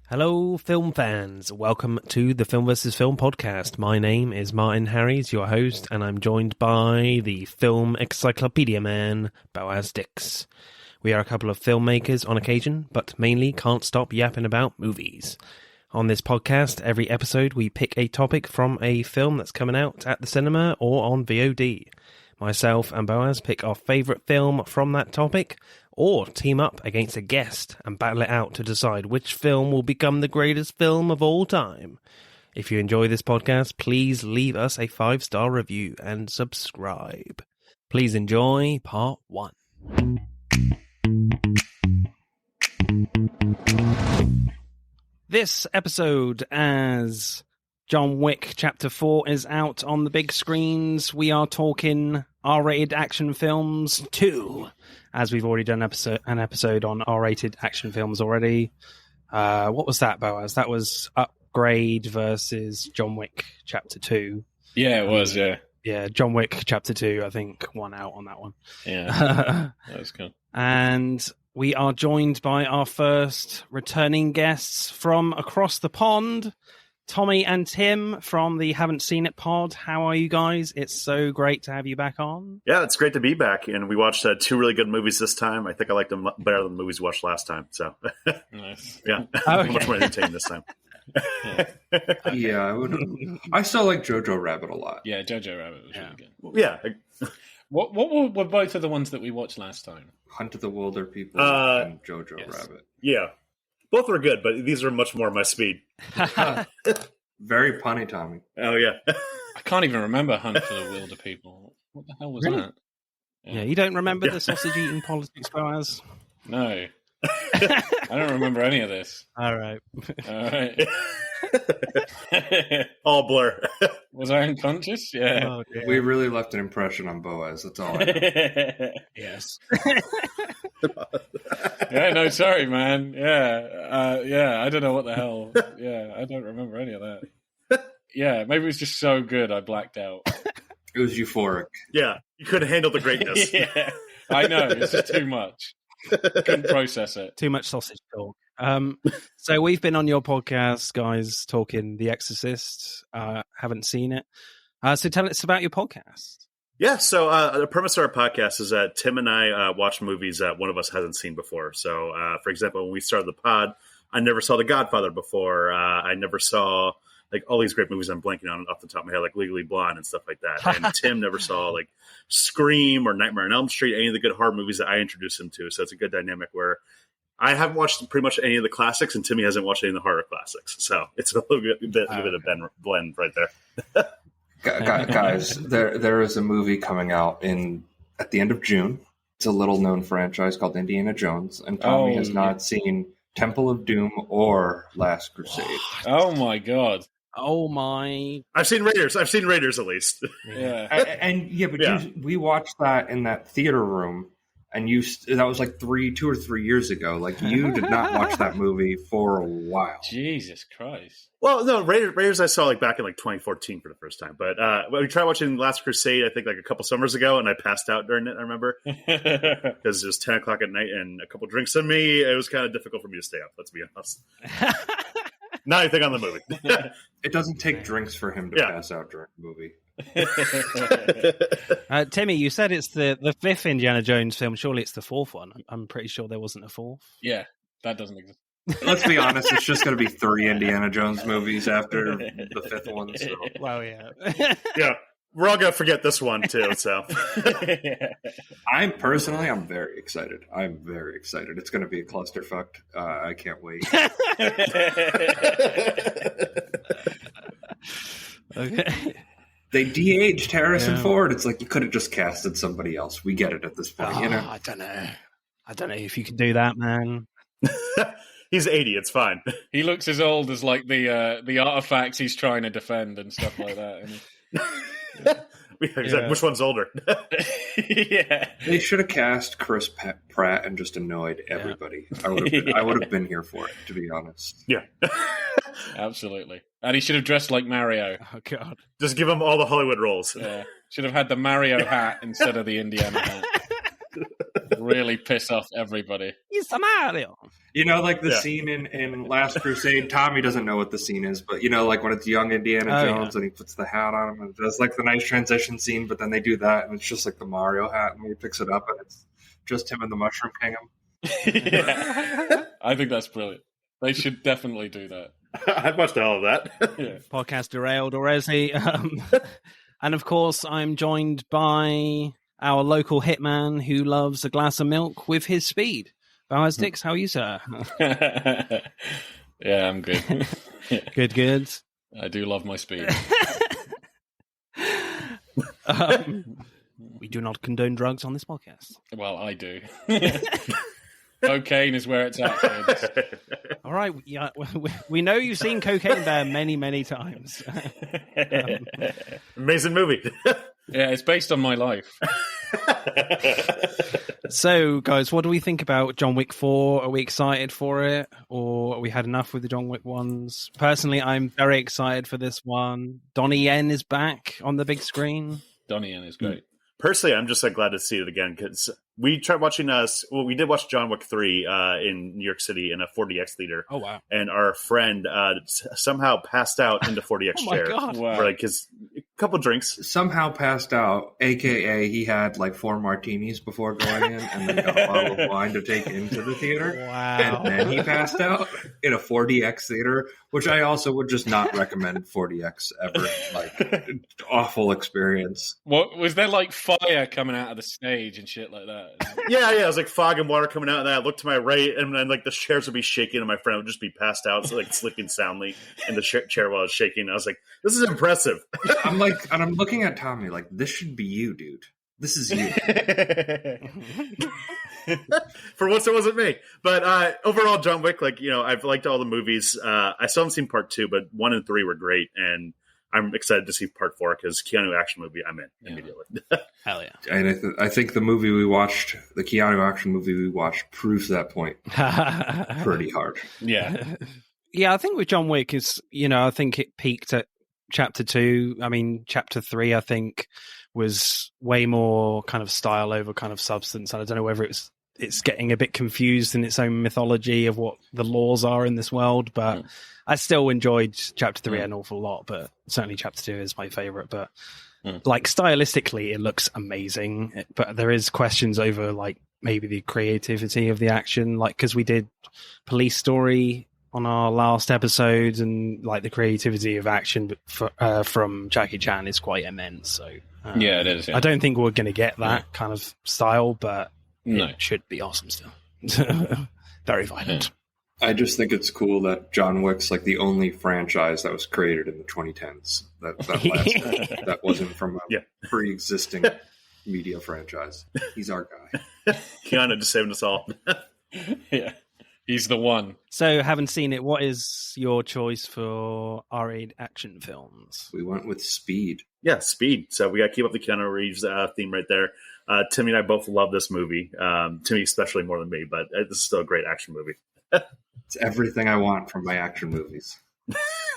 Hello, film fans. Welcome to the Film vs. Film podcast. My name is Martin Harries, your host, and I'm joined by the film encyclopedia man, Boaz Dix. We are a couple of filmmakers on occasion, but mainly can't stop yapping about movies. On this podcast, every episode we pick a topic from a film that's coming out at the cinema or on VOD. Myself and Boaz pick our favourite film from that topic, or team up against a guest and battle it out to decide which film will become the greatest film of all time. If you enjoy this podcast, please leave us a 5-star review and subscribe. Please enjoy part 1. This episode, as John Wick Chapter 4 is out on the big screens, we are talking R-rated action films 2. As we've already done an episode on R-rated action films already. What was that, Boaz? That was Upgrade versus John Wick Chapter 2. Yeah, it was, yeah. Yeah, John Wick Chapter 2, I think, won out on that one. Yeah, that was cool. And we are joined by our first returning guests from across the pond, Tommy and Tim from the Haven't Seen It pod. How are you guys? It's so great to have you back on. Yeah, it's great to be back. And we watched 2 really good movies this time. I think I liked them better than the movies we watched last time. So, Nice. Yeah, Okay. much more entertaining this time. Yeah, I still like Jojo Rabbit a lot. Yeah, Jojo Rabbit was really good. Yeah. What were both of the ones that we watched last time? Hunt of the Wilder People and Jojo yes. Rabbit. Yeah. Both were good, but these are much more my speed. Very punny, Tommy. Oh, yeah. I can't even remember Hunt for the Wilder People. What the hell was Really? that? Yeah, you don't remember the sausage-eating politics, Boaz? No. I don't remember any of this. All right. All right. All blur. Was I unconscious? Yeah. Oh, dear. We really left an impression on Boaz. That's all I know. Yes. Yeah, no, sorry, man. Yeah, I don't know what the hell. Yeah, I don't remember any of that. Yeah, maybe it was just so good I blacked out. It was euphoric. Yeah. You couldn't handle the greatness. Yeah, I know. It's just too much. Couldn't process it. Too much sausage talk. So we've been on your podcast, guys, talking The Exorcist. Haven't seen it. So tell us about your podcast. Yeah, so the premise of our podcast is that Tim and I watch movies that one of us hasn't seen before. So, for example, when we started the pod, I never saw The Godfather before. I never saw all these great movies I'm blanking on off the top of my head, like Legally Blonde and stuff like that. And Tim never saw Scream or Nightmare on Elm Street, any of the good horror movies that I introduced him to. So it's a good dynamic where I haven't watched pretty much any of the classics, and Timmy hasn't watched any of the horror classics. So it's a little bit of a blend right there. Guys, there is a movie coming out at the end of June. It's a little-known franchise called Indiana Jones, and Tommy has not seen Temple of Doom or Last Crusade. Oh, my God. Oh, my... I've seen Raiders at least. Yeah. We watched that in that theater room, and that was 2 or 3 years ago. You did not watch that movie for a while. Jesus Christ. Well, no, Raiders I saw back in 2014 for the first time. But we tried watching Last Crusade, I think a couple summers ago, and I passed out during it, I remember. Because it was 10 o'clock at night and a couple drinks in me. It was kind of difficult for me to stay up, let's be honest. Not anything on the movie. It doesn't take drinks for him to pass out during the movie. Timmy, you said it's the 5th Indiana Jones film. Surely it's the 4th one. I'm pretty sure there wasn't a 4th. Yeah, that doesn't exist. Let's be honest, it's just going to be 3 Indiana Jones movies after the 5th one. So. Well, yeah. Yeah, we're all going to forget this one, too. So, I'm very excited. I'm very excited. It's going to be a clusterfuck. I can't wait. Okay. They de-aged Harrison Ford. It's like you could have just casted somebody else. We get it at this point, I don't know if you can do that, man. he's 80. It's fine. He looks as old as the artifacts he's trying to defend and stuff like that. Which one's older? Yeah, they should have cast Chris Pratt and just annoyed everybody. I would have been here for it, to be honest. Yeah, absolutely. And he should have dressed like Mario. Oh God! Just give him all the Hollywood roles. Yeah, should have had the Mario hat instead of the Indiana hat. Really piss off everybody. It's a Mario. Like the scene in Last Crusade, Tommy doesn't know what the scene is, but like when it's young Indiana Jones and he puts the hat on him and does like the nice transition scene, but then they do that and it's just like the Mario hat and he picks it up and it's just him and the Mushroom Kingdom. Yeah. I think that's brilliant. They should definitely do that. I've watched all of that. Yeah. Podcast derailed already. And of course, I'm joined by our local hitman who loves a glass of milk with his speed. Boaz Dix, how are you, sir? Yeah, I'm good. Good. I do love my speed. We do not condone drugs on this podcast. Well, I do. Cocaine is where it's at, kids. All right, yeah, we know you've seen Cocaine Bear many, many times. Amazing movie. Yeah, it's based on my life. So, guys, what do we think about John Wick 4? Are we excited for it? Or we had enough with the John Wick ones? Personally, I'm very excited for this one. Donnie Yen is back on the big screen. Donnie Yen is great. Personally, I'm just glad to see it again because we tried watching we did watch John Wick 3 in New York City in a 4DX theater. Oh, wow. And our friend somehow passed out in the 4DX Oh, my chair. God. Wow. For, a couple drinks. Somehow passed out, a.k.a. he had like 4 martinis before going in and then got a bottle of wine to take into the theater. Wow. And then he passed out in a 4DX theater, which I also would just not recommend 4DX ever. Like, awful experience. What was there like fire coming out of the stage and shit like that? Yeah, it was like fog and water coming out, and then I looked to my right, and then like the chairs would be shaking, and my friend would just be passed out, so, like sleeping soundly in the chair while I was shaking. I was like, "This is impressive." I'm looking at Tommy like, this should be you, dude. This is you. For once, it wasn't me. But overall, John Wick, I've liked all the movies. I still haven't seen part 2, but 1 and 3 were great, and I'm excited to see part 4 because Keanu action movie, I'm in immediately. Hell yeah. And I think the movie we watched, the Keanu action movie we watched, proves that point pretty hard. Yeah. Yeah, I think with John Wick is, I think it peaked at chapter 2. I mean, chapter 3, I think, was way more kind of style over kind of substance. And I don't know whether it's getting a bit confused in its own mythology of what the laws are in this world, but I still enjoyed chapter 3 an awful lot, but certainly chapter 2 is my favorite. But like stylistically, it looks amazing, but there is questions over like maybe the creativity of the action, like because we did Police Story on our last episode, and like the creativity of action from Jackie Chan is quite immense. So Yeah, it is. Yeah. I don't think we're going to get that kind of style, but No. it should be awesome still. Very violent. I just think it's cool that John Wick's like the only franchise that was created in the 2010s that lasted. That wasn't from a pre-existing media franchise. He's our guy. Keanu just saving us all. Yeah. He's the one. So, haven't seen it. What is your choice for R-rated action films? We went with Speed. Yeah, Speed. So we got to keep up the Keanu Reeves theme right there. Timmy and I both love this movie. Timmy especially more than me, but this is still a great action movie. It's everything I want from my action movies.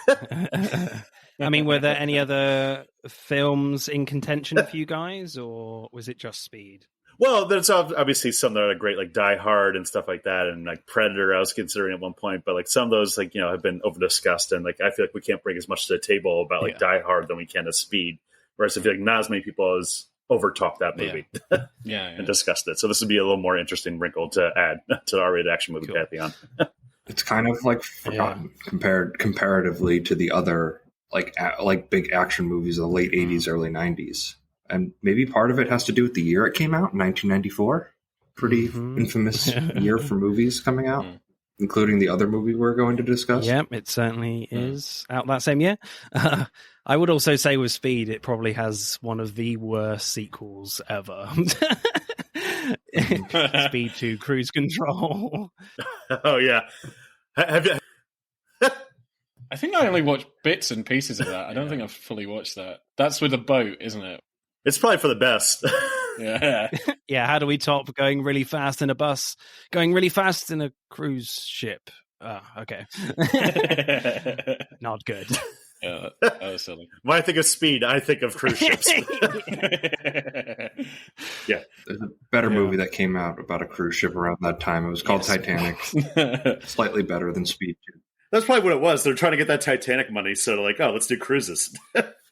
I mean, were there any other films in contention for you guys, or was it just Speed? Well, there's obviously some that are great, like Die Hard and stuff like that, and like Predator. I was considering at one point, but like some of those, like have been over discussed, and like I feel like we can't bring as much to the table about like Die Hard than we can to Speed. Whereas I feel like not as many people has over talked that movie, and discussed it. So this would be a little more interesting wrinkle to add to the R-rated action movie pantheon. It's kind of like forgotten comparatively to the other like big action movies of the late 80s, early 90s. And maybe part of it has to do with the year it came out, 1994. Pretty infamous year for movies coming out, including the other movie we're going to discuss. Yeah, it certainly is out that same year. I would also say with Speed, it probably has one of the worst sequels ever. Speed 2 Cruise Control. Oh, yeah. Have you... I think I only watched bits and pieces of that. I don't think I've fully watched that. That's with a boat, isn't it? It's probably for the best. Yeah. Yeah, how do we top going really fast in a bus, going really fast in a cruise ship? Oh, okay. Not good. Yeah, that was silly. When I think of Speed, I think of cruise ships. Yeah, there's a better movie that came out about a cruise ship around that time. It was called Titanic. Slightly better than Speed 2. That's probably what it was. They're trying to get that Titanic money, so they're like, oh, let's do cruises.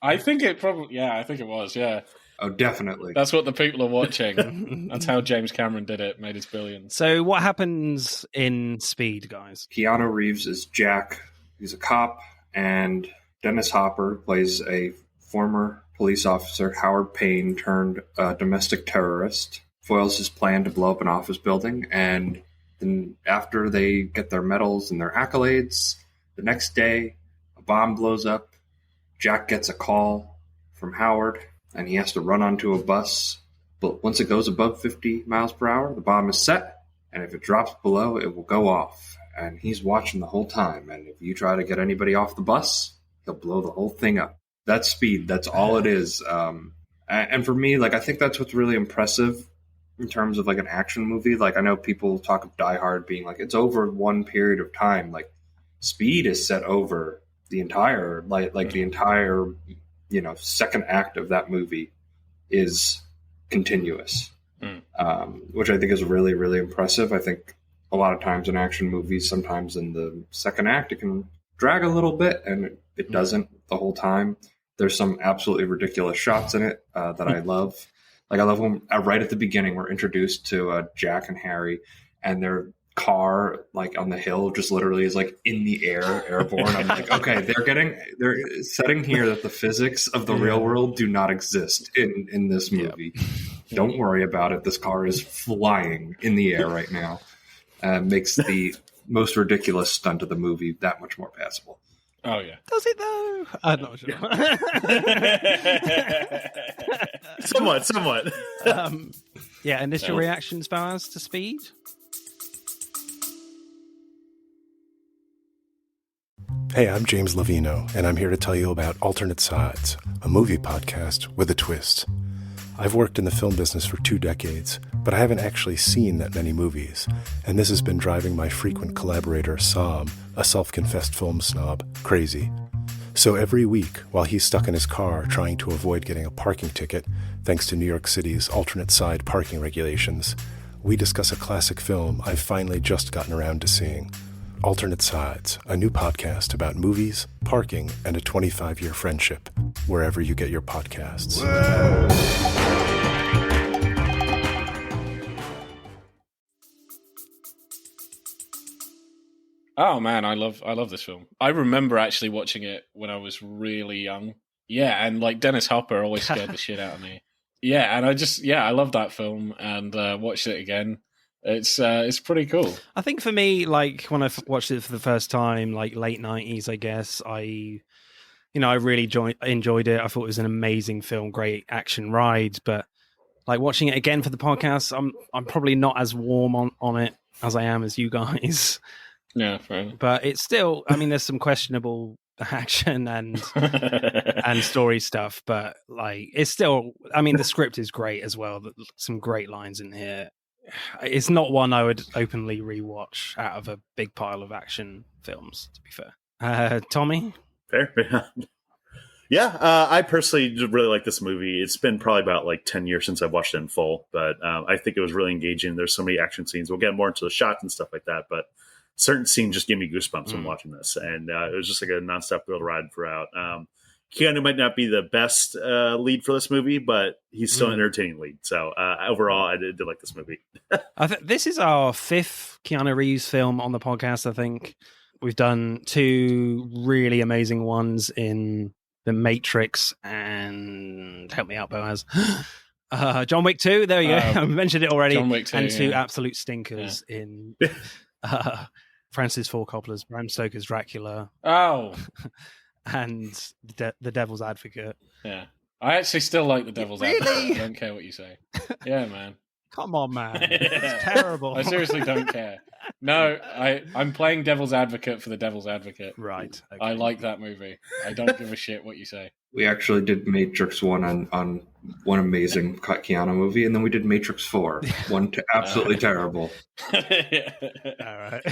I think it probably, I think it was, yeah. Oh, definitely. That's what the people are watching. That's how James Cameron did it, made his billions. So what happens in Speed, guys? Keanu Reeves is Jack. He's a cop, and Dennis Hopper plays a former police officer, Howard Payne, turned domestic terrorist, foils his plan to blow up an office building, and then after they get their medals and their accolades, the next day, a bomb blows up. Jack gets a call from Howard, and he has to run onto a bus. But once it goes above 50 miles per hour, the bomb is set, and if it drops below, it will go off. And he's watching the whole time, and if you try to get anybody off the bus, he'll blow the whole thing up. That's Speed. That's all it is. And for me, like, I think that's what's really impressive in terms of like an action movie. Like, I know people talk of Die Hard being like, it's over one period of time. Like, Speed is set over the entire, the entire, second act of that movie is continuous, which I think is really, really impressive. I think a lot of times in action movies, sometimes in the second act, it can drag a little bit, and it doesn't the whole time. There's some absolutely ridiculous shots in it that I love. Like, I love when right at the beginning we're introduced to Jack and Harry, and their car, like, on the hill just literally is like in the air, airborne. I'm like, okay, they're setting here that the physics of the real world do not exist in this movie. Don't worry about it. This car is flying in the air right now. Makes the most ridiculous stunt of the movie that much more passable. Oh, yeah. Does it, though? I'm not sure. Somewhat. Initial reactions, Boaz, to Speed? Hey, I'm James Lovino, and I'm here to tell you about Alternate Sides, a movie podcast with a twist. I've worked in the film business for 2 decades, but I haven't actually seen that many movies, and this has been driving my frequent collaborator, Sam, a self-confessed film snob, crazy. So every week, while he's stuck in his car trying to avoid getting a parking ticket, thanks to New York City's alternate side parking regulations, we discuss a classic film I've finally just gotten around to seeing. Alternate Sides, a new podcast about movies, parking, and a 25-year friendship, wherever you get your podcasts. Oh man, I love this film. I remember actually watching it when I was really young. Yeah, and like Dennis Hopper always scared the shit out of me. Yeah, and I love that film and watched it again. It's pretty cool. I think for me, like, when I watched it for the first time, like late 90s, I guess, I really enjoyed it. I thought it was an amazing film, great action ride. But like watching it again for the podcast, I'm probably not as warm on it as I am as you guys. Yeah, fair enough. But it's still, I mean, there's some questionable action and story stuff, but like, it's still, I mean, the script is great as well. Some great lines in here. It's not one I would openly rewatch out of a big pile of action films, to be fair. Tommy? Fair. Yeah, I personally really like this movie. It's been probably about like 10 years since I've watched it in full, but I think it was really engaging. There's so many action scenes. We'll get more into the shots and stuff like that, but certain scenes just give me goosebumps when watching this. And it was just like a nonstop thrill ride throughout. Keanu might not be the best lead for this movie, but he's still an entertaining lead. So overall, I did like this movie. This is our 5th Keanu Reeves film on the podcast, I think. We've done 2 really amazing ones in The Matrix and, help me out, Boaz, John Wick 2. There you go. I mentioned it already. John Wick 2, and 2 absolute stinkers in Francis Ford Coppola's Bram Stoker's Dracula. Oh. And the Devil's Advocate. Yeah. I actually still like the Devil's Advocate. I don't care what you say. Yeah, man. Come on, man. It's terrible. I seriously don't care. No, I'm playing Devil's Advocate for the Devil's Advocate. Right. Okay. I like that movie. I don't give a shit what you say. We actually did Matrix 1 on one amazing Keanu movie, and then we did Matrix 4. One absolutely terrible. All right.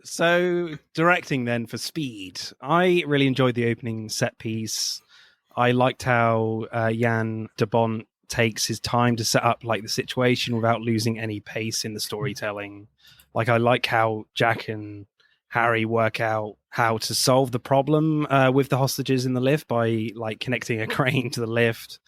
So, directing then for Speed. I really enjoyed the opening set piece. I liked how Jan de Bont takes his time to set up like the situation without losing any pace in the storytelling. Like, I like how Jack and Harry work out how to solve the problem with the hostages in the lift by like connecting a crane to the lift,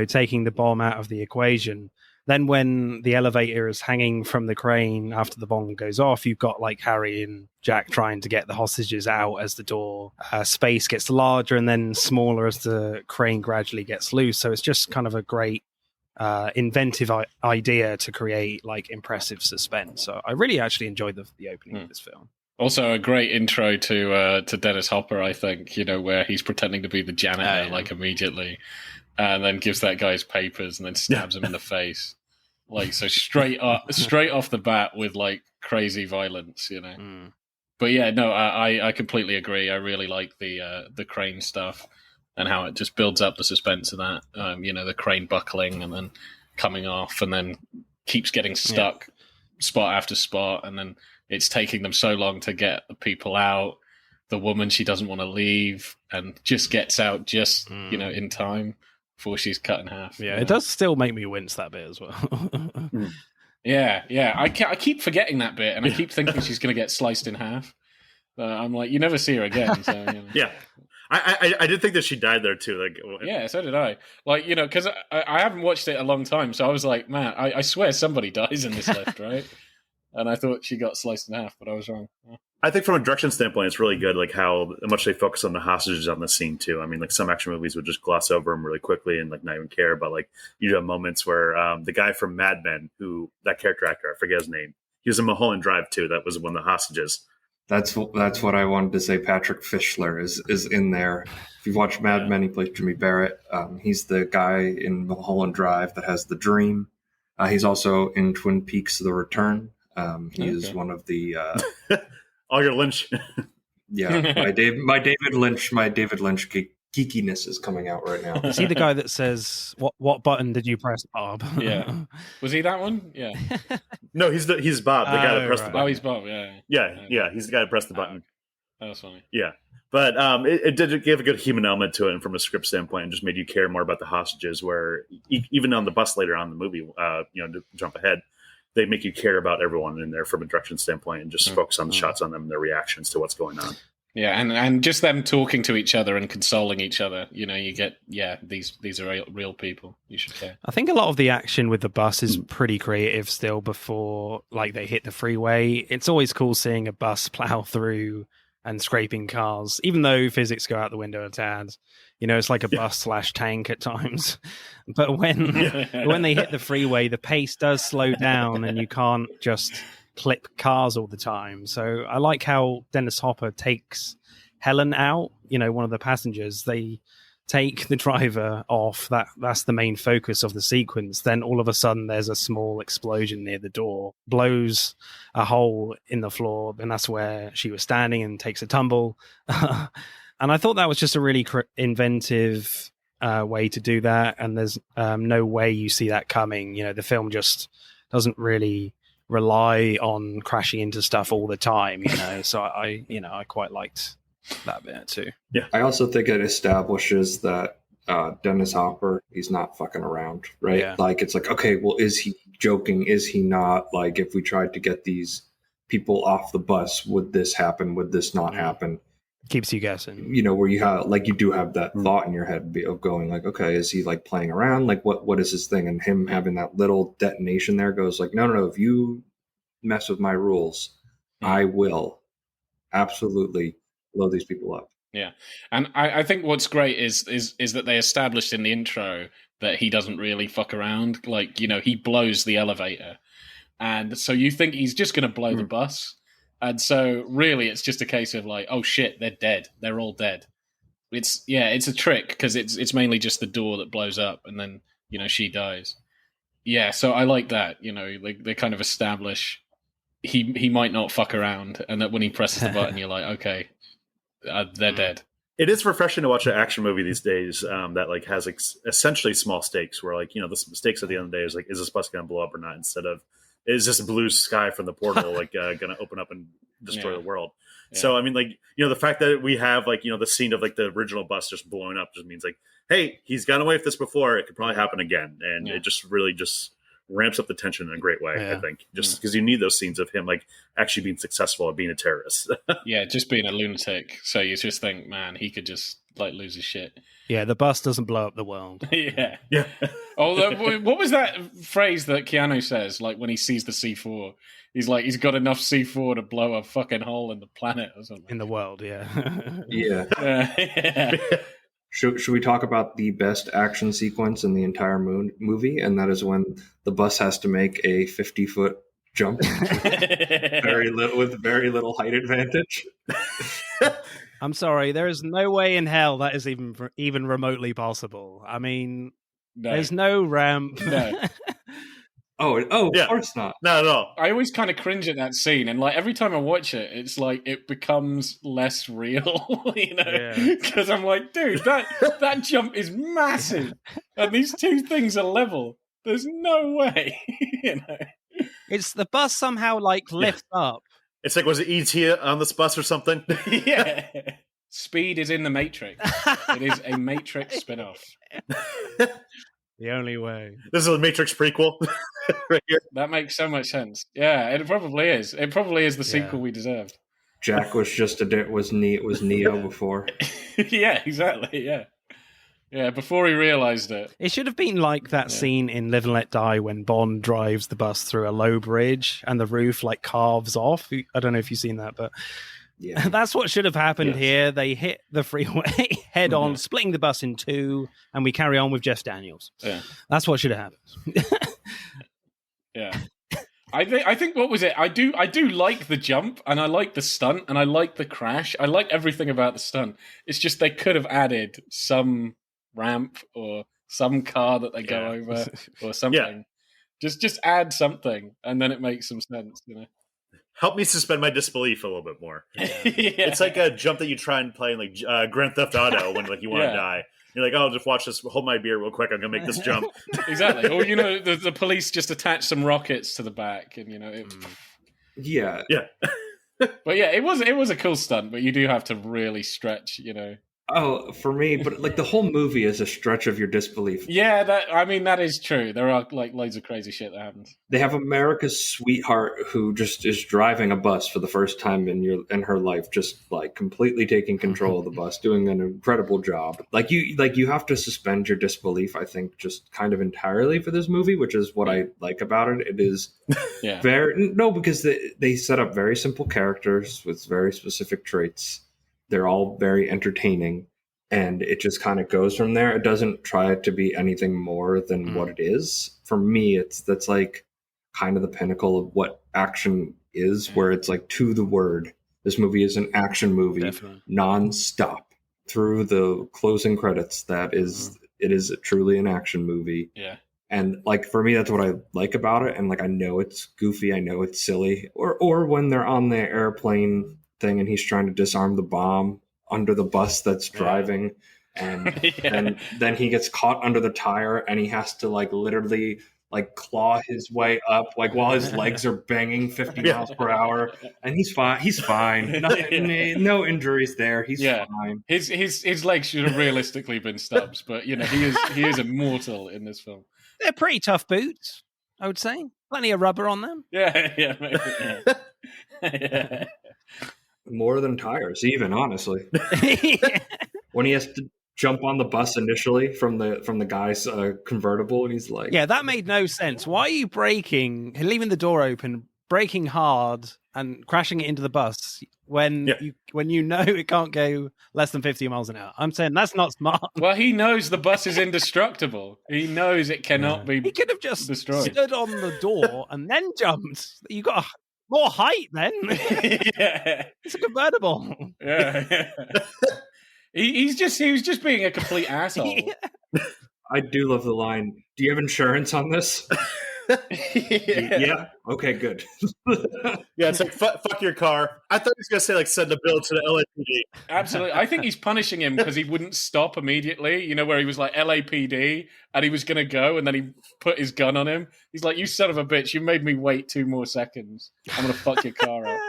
taking the bomb out of the equation. Then when the elevator is hanging from the crane after the bomb goes off, you've got like Harry and Jack trying to get the hostages out as the door space gets larger and then smaller as the crane gradually gets loose. So it's just kind of a great inventive idea to create like impressive suspense. So I really actually enjoyed the opening of this film. Also, a great intro to Dennis Hopper, I think, where he's pretending to be the janitor like immediately, and then gives that guy his papers and then stabs him in the face. Like, so straight off the bat with like crazy violence, But yeah, no, I completely agree. I really like the crane stuff and how it just builds up the suspense of that. The crane buckling and then coming off and then keeps getting stuck spot after spot, and then it's taking them so long to get the people out. The woman, she doesn't want to leave and just gets out just, in time before she's cut in half. Yeah, it does still make me wince, that bit as well. Yeah. I keep forgetting that bit, and I keep thinking she's going to get sliced in half. I'm like, you never see her again. So, Yeah. I did think that she died there too. Like, yeah, so did I. Like, because I haven't watched it a long time, so I was like, man, I swear somebody dies in this lift, right? And I thought she got sliced in half, but I was wrong. Yeah. I think from a direction standpoint, it's really good, like how much they focus on the hostages on the scene too. I mean, like some action movies would just gloss over them really quickly and like not even care. But like you have moments where the guy from Mad Men, that character actor, I forget his name, he was in Mulholland Drive too. That was one of the hostages. That's what I wanted to say. Patrick Fischler is in there. If you've watched Mad Men, he plays Jimmy Barrett. He's the guy in Mulholland Drive that has the dream. He's also in Twin Peaks: The Return. He is one of the all your Lynch. Yeah, my David Lynch geekiness is coming out right now. Is he the guy that says, "What button did you press, Bob?" Yeah, was he that one? Yeah. No, he's Bob, the guy that pressed the button. Oh, he's Bob. Yeah. He's the guy that pressed the button. That was funny. Yeah, but it did give a good human element to it, and from a script standpoint, and just made you care more about the hostages. Where even on the bus later on in the movie, to jump ahead, they make you care about everyone in there from a direction standpoint, and just focus on the shots on them and their reactions to what's going on. Yeah, and just them talking to each other and consoling each other. You get, these are real people. You should care. I think a lot of the action with the bus is pretty creative still before like they hit the freeway. It's always cool seeing a bus plow through and scraping cars, even though physics go out the window a tad. It's like a bus / tank at times. But when they hit the freeway, the pace does slow down and you can't just clip cars all the time. So I like how Dennis Hopper takes Helen out, one of the passengers. They take the driver off. That's the main focus of the sequence. Then all of a sudden there's a small explosion near the door, blows a hole in the floor, and that's where she was standing and takes a tumble. And I thought that was just a really inventive way to do that. And there's no way you see that coming. The film just doesn't really rely on crashing into stuff all the time, So I quite liked that bit too. Yeah. I also think it establishes that Dennis Hopper, he's not fucking around, right? Yeah. Like, it's like, okay, well, is he joking? Is he not? Like, if we tried to get these people off the bus, would this happen? Would this not happen? Keeps you guessing. Where you do have that thought in your head of going like, okay, is he like playing around? Like, what is his thing? And him having that little detonation there goes like, no, if you mess with my rules, I will absolutely blow these people up. Yeah. And I think what's great is that they established in the intro that he doesn't really fuck around. Like, he blows the elevator. And so you think he's just going to blow the bus. And so really it's just a case of like, oh shit, they're dead. They're all dead. It's a trick because it's mainly just the door that blows up and then, she dies. Yeah. So I like that, they kind of establish he might not fuck around, and that when he presses the button, you're like, okay, they're dead. It is refreshing to watch an action movie these days that like has essentially small stakes where like, the stakes at the end of the day is like, is this bus going to blow up or not? Instead of is just blue sky from the portal, like going to open up and destroy the world. Yeah. So I mean, like, the fact that we have like the scene of like the original bus just blowing up just means like, hey, he's gotten away with this before. It could probably happen again, and it just really just ramps up the tension in a great way. I think just because you need those scenes of him like actually being successful at being a terrorist. Yeah, just being a lunatic. So you just think, man, he could just like lose his shit. Yeah, the bus doesn't blow up the world. Yeah. Although, what was that phrase that Keanu says? Like when he sees the C4, he's like, he's got enough C4 to blow a fucking hole in the planet or something. In the world, yeah. Yeah. Should we talk about the best action sequence in the entire movie? And that is when the bus has to make a 50-foot jump with very little height advantage. I'm sorry, there is no way in hell that is even remotely possible. I mean, there's no ramp. No. Of course not. Not at all. I always kind of cringe at that scene, and like every time I watch it, it's like it becomes less real, because I'm like, dude, that jump is massive, and these two things are level. There's no way, It's the bus somehow like lifts up. It's like, was it E.T. on this bus or something? Yeah. Speed is in the Matrix. It is a Matrix spin-off. The only way. This is a Matrix prequel right here. That makes so much sense. Yeah, it probably is. It probably is the sequel we deserved. Jack was just was Neo before. Yeah, exactly. Yeah. Yeah, before he realized it. It should have been like that scene in Live and Let Die when Bond drives the bus through a low bridge and the roof like carves off. I don't know if you've seen that, but that's what should have happened here. They hit the freeway head on, splitting the bus in two, and we carry on with Jeff Daniels. Yeah. That's what should have happened. Yeah. I think what was it? I do like the jump, and I like the stunt, and I like the crash. I like everything about the stunt. It's just they could have added some ramp or some car that they go over or something. Just add something, and then it makes some sense, Help me suspend my disbelief a little bit more. It's like a jump that you try and play in like Grand Theft Auto when like you want to die. You're like, oh, just watch this. Hold my beer real quick. I'm gonna make this jump. Exactly. Or the police just attach some rockets to the back, and yeah. But yeah, it was a cool stunt, but you do have to really stretch, Oh, for me, but like the whole movie is a stretch of your disbelief. Yeah, that is true. There are like loads of crazy shit that happens. They have America's sweetheart who just is driving a bus for the first time in her life, just like completely taking control of the bus, doing an incredible job. Like you have to suspend your disbelief, I think, just kind of entirely for this movie, which is what I like about it. It is because they set up very simple characters with very specific traits. They're all very entertaining, and it just kind of goes from there. It doesn't try to be anything more than what it is. For me, that's like kind of the pinnacle of what action is, where it's like to the word. This movie is an action movie, non-stop through the closing credits. It is truly an action movie. Yeah. And like for me, that's what I like about it. And like I know it's goofy, I know it's silly, or when they're on the airplane thing and he's trying to disarm the bomb under the bus that's driving, and then he gets caught under the tire and he has to like literally like claw his way up like while his legs are banging 50 miles per hour, and he's fine. No injuries there. He's fine. His legs should have realistically been stubs, but he is immortal in this film. They're pretty tough boots, I would say. Plenty of rubber on them. Yeah, maybe. Yeah. More than tires, even, honestly. When he has to jump on the bus initially from the guy's convertible, and he's like, yeah, that made no sense. Why are you braking, leaving the door open, braking hard and crashing it into the bus when you know it can't go less than 50 miles an hour? I'm saying that's not smart. Well, he knows the bus is indestructible. He knows it cannot be He could have just destroyed. Stood on the door and then jumped. You got more height then. It's a convertible. Yeah. He was just being a complete asshole. I do love the line, "Do you have insurance on this?" Yeah. Okay, good. Yeah, it's like fuck your car. I thought he was gonna say like send a bill to the LAPD. Absolutely. I think he's punishing him because he wouldn't stop immediately, where he was like LAPD and he was going to go and then he put his gun on him. He's like, you son of a bitch, you made me wait 2 more seconds. I'm going to fuck your car up.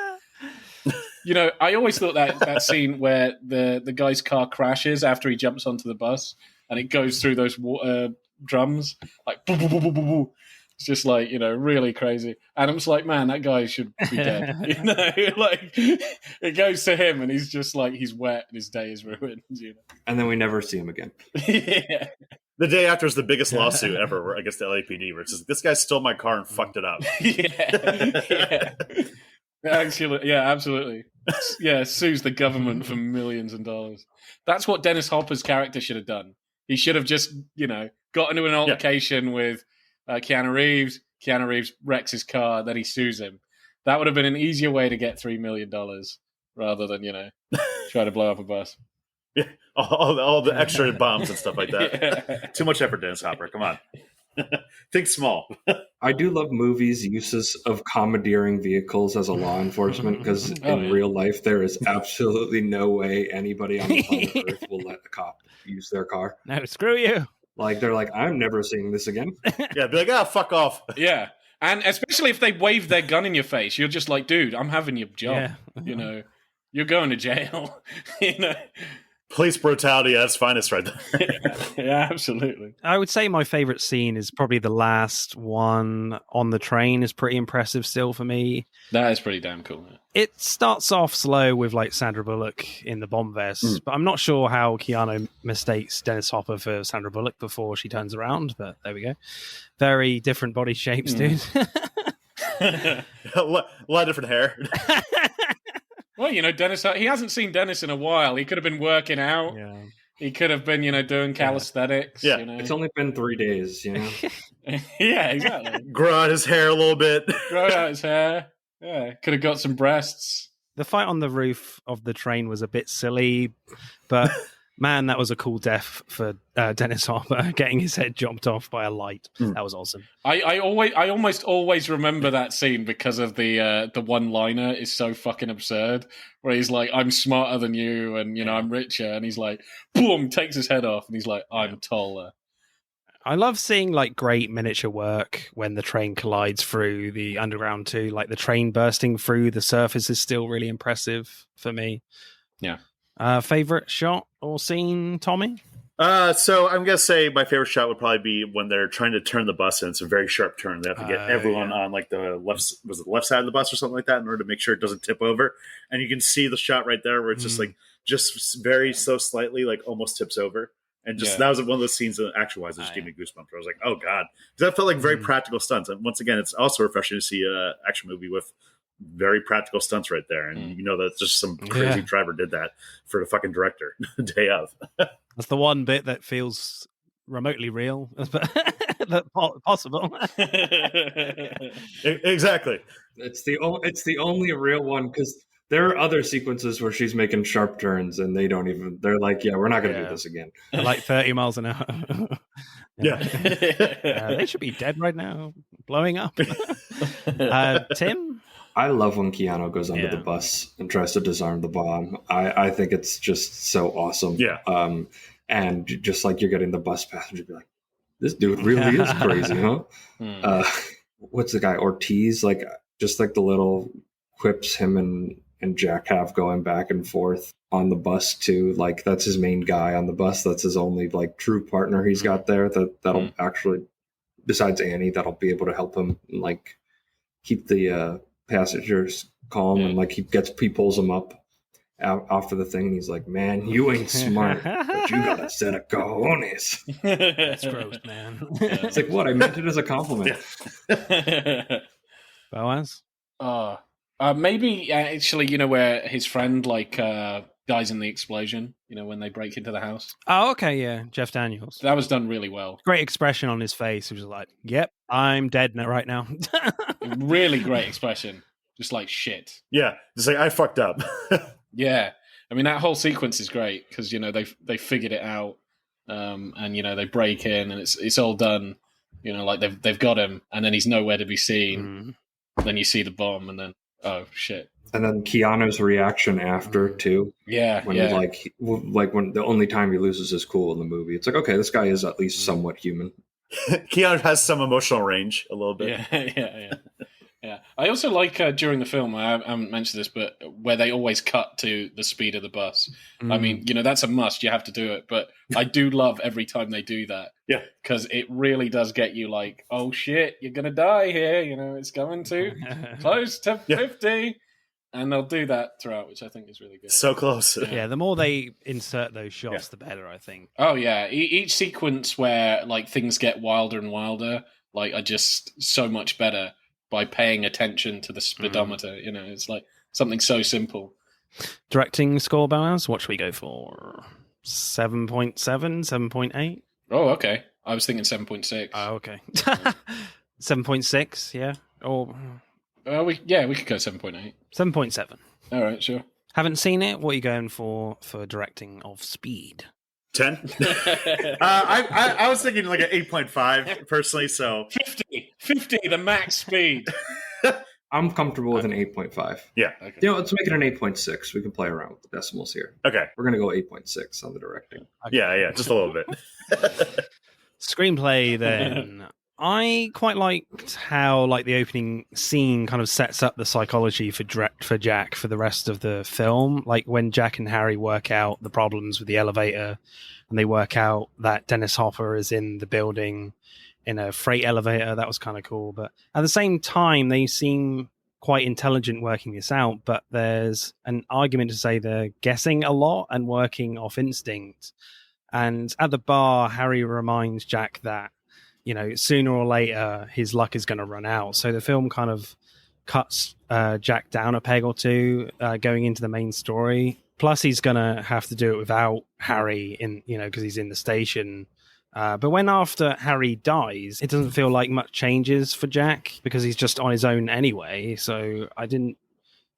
I always thought that scene where the guy's car crashes after he jumps onto the bus and it goes through those water drums, like, boo, boo, boo, boo, boo, boo. It's just like, really crazy. And I'm just like, man, that guy should be dead. Like it goes to him and he's just like, he's wet and his day is ruined. And then we never see him again. Yeah. The day after is the biggest lawsuit ever against the LAPD, where it's just, this guy stole my car and fucked it up. Yeah. Actually, yeah, absolutely. Yeah, sues the government for millions of dollars. That's what Dennis Hopper's character should have done. He should have just, got into an altercation with Keanu Reeves. Keanu Reeves wrecks his car, then he sues him. That would have been an easier way to get $3 million rather than, try to blow up a bus. Yeah, all the extra bombs and stuff like that. Yeah. Too much effort, Dennis Hopper. Come on. Think small. I do love movies' uses of commandeering vehicles as a law enforcement because in real life, there is absolutely no way anybody on the planet Earth will let a cop use their car. No, screw you. Like, they're like, I'm never seeing this again. Yeah, be like, fuck off. Yeah. And especially if they wave their gun in your face, you're just like, dude, I'm having your job. Yeah. You're going to jail. Police brutality at its finest right there. Yeah, absolutely. I would say my favorite scene is probably the last one on the train is pretty impressive still for me. That is pretty damn cool. Yeah. It starts off slow with like Sandra Bullock in the bomb vest, but I'm not sure how Keanu mistakes Dennis Hopper for Sandra Bullock before she turns around, but there we go. Very different body shapes, dude. A lot of different hair. Well, Dennis, he hasn't seen Dennis in a while. He could have been working out. Yeah. He could have been, doing calisthenics. Yeah. It's only been 3 days, Yeah, exactly. Grow out his hair a little bit. Grow out his hair. Yeah, could have got some breasts. The fight on the roof of the train was a bit silly, but man, that was a cool death for Dennis Hopper, getting his head chopped off by a light. That was awesome. I almost always remember that scene because of the one-liner is so fucking absurd, where he's like, I'm smarter than you, and I'm richer, and he's like, boom, takes his head off, and he's like, I'm taller. I love seeing like great miniature work when the train collides through the underground too. Like the train bursting through the surface is still really impressive for me. Yeah. Favorite shot or scene, Tommy? So I'm gonna say my favorite shot would probably be when they're trying to turn the bus, and it's a very sharp turn. They have to get everyone on like the left side of the bus or something like that in order to make sure it doesn't tip over. And you can see the shot right there where it's just very so slightly like almost tips over. And that was one of those scenes that action-wise that just gave me goosebumps. Where I was like, oh god, because that felt like very practical stunts. And once again, it's also refreshing to see an action movie with very practical stunts right there, and that just some crazy driver did that for the fucking director day of. That's the one bit that feels remotely real, but possible. Exactly. It's the only real one because there are other sequences where she's making sharp turns and they're like, yeah, we're not going to do this again. Like 30 miles an hour. Yeah. They should be dead right now, blowing up. Tim? I love when Keanu goes under the bus and tries to disarm the bomb. I think it's just so awesome. Yeah. And just like you're getting the bus passenger be like, this dude really is crazy, huh? What's the guy, Ortiz? Like, just like the little quips him and Jack have going back and forth on the bus too. Like, that's his main guy on the bus. That's his only like true partner he's got there that'll actually, besides Annie, that'll be able to help him like keep the passengers calm and like he pulls them up off of the thing and he's like, man, you ain't smart, but you got a set of cojones. That's gross, man. It's like, what? I meant it as a compliment. Boaz? Maybe actually, where his friend like dies in the explosion, when they break into the house. Oh, okay, yeah. Jeff Daniels. That was done really well. Great expression on his face. He was like, yep, I'm dead right now. Really great expression. Just like shit. Yeah. Just like, I fucked up. Yeah. I mean, that whole sequence is great because, they figured it out and, they break in and it's all done You know, like they've got him, and then he's nowhere to be seen. Then you see the bomb, and then oh shit. And then Keanu's reaction after too. Yeah, when he, like when the only time he loses his cool in the movie, it's like, okay, this guy is at least somewhat human. Keanu has some emotional range a little bit. Yeah. I also like during the film, I haven't mentioned this, but where they always cut to the speed of the bus. I mean, you know, that's a must. You have to do it. But I do love every time they do that. Yeah. Because it really does get you like, oh shit, you're going to die here. You know, it's going to close to 50. And they'll do that throughout, which I think is really good. So close. Yeah, the more they insert those shots, the better, I think. Oh, yeah. Each sequence where like things get wilder and wilder, like, are just so much better by paying attention to the speedometer. You know, it's like something so simple. Directing score, Boaz, what should we go for? 7.7, 7.8? Oh, okay. I was thinking 7.6. Oh, okay. 7.6, yeah. Or we could go 7.8. 7.7. All right, sure. Haven't seen it. What are you going for directing of speed? 10? I was thinking like an 8.5 personally, so 50, the max speed. I'm comfortable with an 8.5. Yeah. Okay. You know, let's make it an 8.6. We can play around with the decimals here. Okay. We're going to go 8.6 on the directing. Okay. Yeah, just a little bit. Screenplay then. I quite liked how like the opening scene kind of sets up the psychology for Jack for the rest of the film. Like when Jack and Harry work out the problems with the elevator, and they work out that Dennis Hopper is in the building in a freight elevator. That was kind of cool. But at the same time, they seem quite intelligent working this out. But there's an argument to say they're guessing a lot and working off instinct. And at the bar, Harry reminds Jack that, you know, sooner or later, his luck is going to run out. So the film kind of cuts Jack down a peg or two going into the main story. Plus, he's going to have to do it without Harry, because he's in the station. But when after Harry dies, it doesn't feel like much changes for Jack because he's just on his own anyway. So I didn't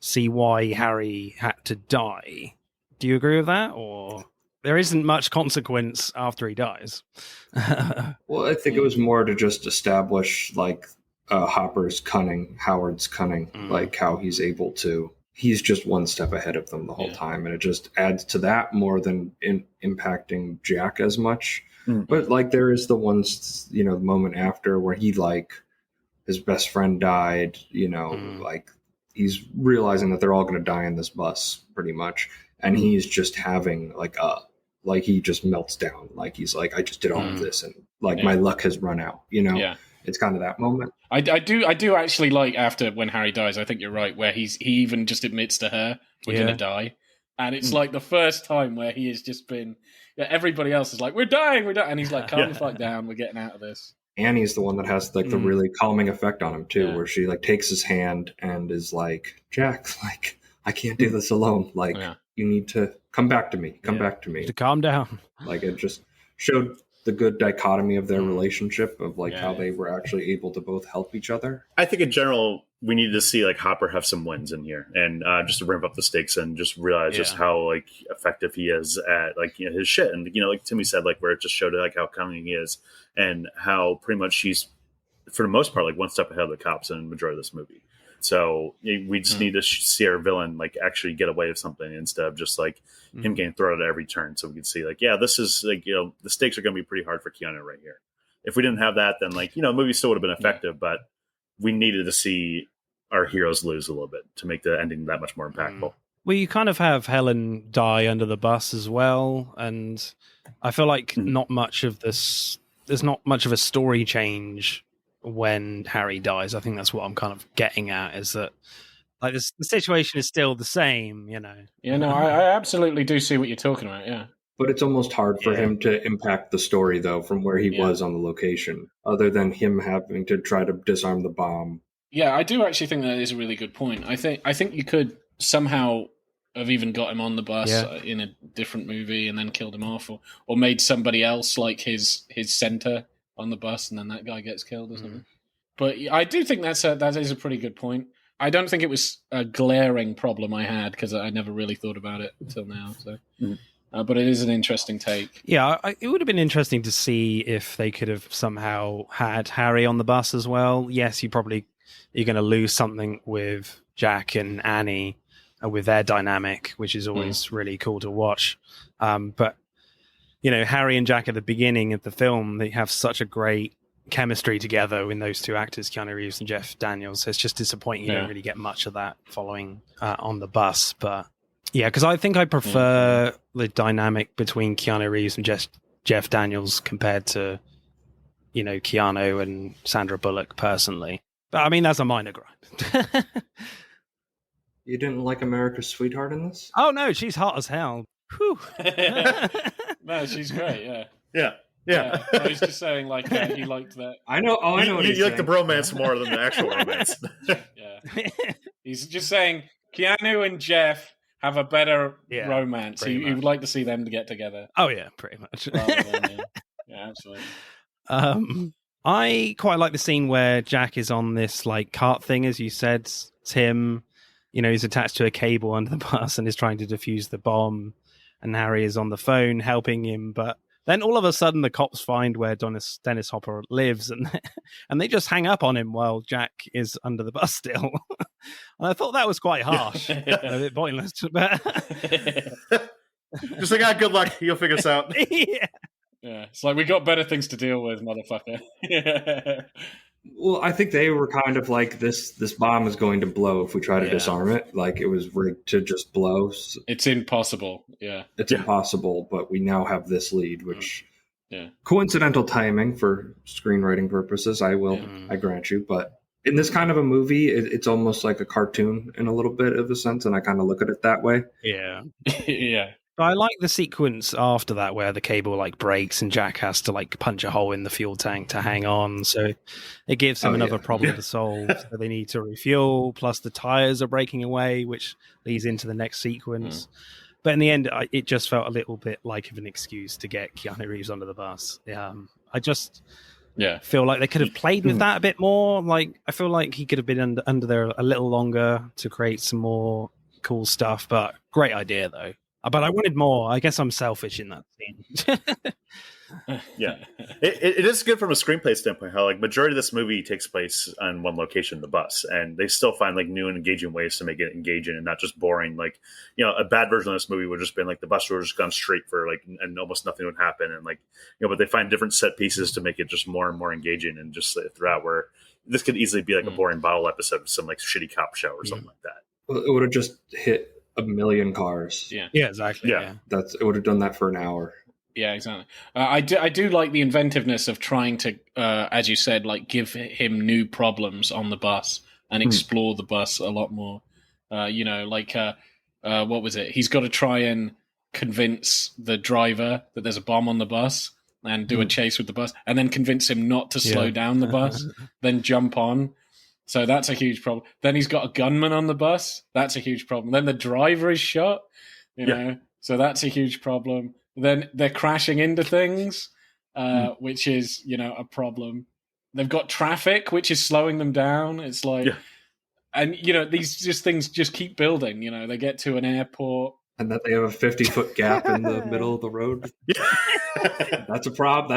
see why Harry had to die. Do you agree with that? Or there isn't much consequence after he dies? Well, I think it was more to just establish like Hopper's cunning, Howard's cunning, like how he's able to. He's just one step ahead of them the whole time, and it just adds to that more than impacting Jack as much. But like there is the ones, the moment after where he like his best friend died, like he's realizing that they're all going to die in this bus pretty much, and he's just having like he just melts down, like he's like, I just did all of this, and like my luck has run out. It's kind of that moment. I do actually like after when Harry dies. I think you're right, where he even just admits to her, we're gonna die, and it's like the first time where he has just been. Everybody else is like, we're dying, and he's like, calm the fuck down, we're getting out of this. Annie's the one that has like the really calming effect on him too, where she like takes his hand and is like, Jack, like I can't do this alone. Like you need to come back to me. Come back to me. To calm down. Like it just showed the good dichotomy of their relationship of like how they were actually able to both help each other. I think in general, we needed to see like Hopper have some wins in here and just to ramp up the stakes and just realize just how like effective he is at like, his shit. And, like Timmy said, like where it just showed like how cunning he is and how pretty much she's for the most part, like one step ahead of the cops in the majority of this movie. So we just need to see our villain like actually get away with something instead of just like him getting thrown at every turn. So we can see like, this is like, the stakes are going to be pretty hard for Keanu right here. If we didn't have that, then like, the movie still would have been effective, but we needed to see our heroes lose a little bit to make the ending that much more impactful. Well, you kind of have Helen die under the bus as well. And I feel like there's not much of a story change when Harry dies. I think that's what I'm kind of getting at, is that like the situation is still the same, Yeah, no, I absolutely do see what you're talking about, yeah. But it's almost hard for him to impact the story, though, from where he was on the location, other than him having to try to disarm the bomb. Yeah, I do actually think that is a really good point. I think you could somehow have even got him on the bus in a different movie and then killed him off, or made somebody else like his center on the bus, and then that guy gets killed or something. But I do think that is a pretty good point. I don't think it was a glaring problem I had because I never really thought about it until now. So But it is an interesting take. Yeah, it would have been interesting to see if they could have somehow had Harry on the bus as well. Yes, you're going to lose something with Jack and Annie with their dynamic, which is always really cool to watch. But, Harry and Jack at the beginning of the film, they have such a great chemistry together in those two actors, Keanu Reeves and Jeff Daniels. So it's just disappointing you don't really get much of that following on the bus. But yeah, because I think I prefer the dynamic between Keanu Reeves and Jeff Daniels compared to, Keanu and Sandra Bullock personally. But I mean, that's a minor gripe. You didn't like America's Sweetheart in this? Oh, no, she's hot as hell. Whew. No, she's great, Yeah. I was just saying, he liked that. I know. Oh, I know. You like the bromance more than the actual romance. Yeah. He's just saying Keanu and Jeff have a better romance. He would like to see them to get together. Oh, yeah, pretty much. Yeah, absolutely. I quite like the scene where Jack is on this cart thing, as you said, Tim. He's attached to a cable under the bus and is trying to defuse the bomb, and Harry is on the phone helping him. But then all of a sudden, the cops find where Dennis Hopper lives, and they just hang up on him while Jack is under the bus still. And I thought that was quite harsh, a bit pointless. But just good luck. You'll figure this out. Yeah, it's we got better things to deal with, motherfucker. Well, I think they were kind of this bomb is going to blow if we try to disarm it. It was rigged to just blow. It's impossible. Yeah. It's impossible, but we now have this lead, which coincidental timing for screenwriting purposes, I grant you. But in this kind of a movie, it's almost like a cartoon in a little bit of a sense, and I kind of look at it that way. Yeah. Yeah. I like the sequence after that where the cable breaks and Jack has to punch a hole in the fuel tank to hang on. So it gives him another problem to solve. So they need to refuel, plus the tires are breaking away, which leads into the next sequence. But in the end, it just felt a little bit like an excuse to get Keanu Reeves under the bus. I just feel like they could have played with that a bit more. I feel like he could have been under there a little longer to create some more cool stuff. But great idea, though. But I wanted more. I guess I'm selfish in that scene. Yeah. It is good from a screenplay standpoint how majority of this movie takes place on one location, the bus, and they still find new and engaging ways to make it engaging and not just boring. A bad version of this movie would just been the bus would have just gone straight for and almost nothing would happen, and but they find different set pieces to make it just more and more engaging, and just throughout where this could easily be a boring bottle episode of some shitty cop show or something like that. Well, it would have just hit a million cars. Yeah, exactly. Yeah. It would have done that for an hour. Yeah, exactly. I do like the inventiveness of trying to, as you said, give him new problems on the bus and explore the bus a lot more. What was it? He's got to try and convince the driver that there's a bomb on the bus and do a chase with the bus, and then convince him not to slow down the bus, then jump on. So that's a huge problem. Then he's got a gunman on the bus. That's a huge problem. Then the driver is shot, you know, so that's a huge problem. Then they're crashing into things, which is, a problem. They've got traffic, which is slowing them down. It's and, these things just keep building. They get to an airport. And that they have a 50-foot gap in the middle of the road. Yeah. That's a problem.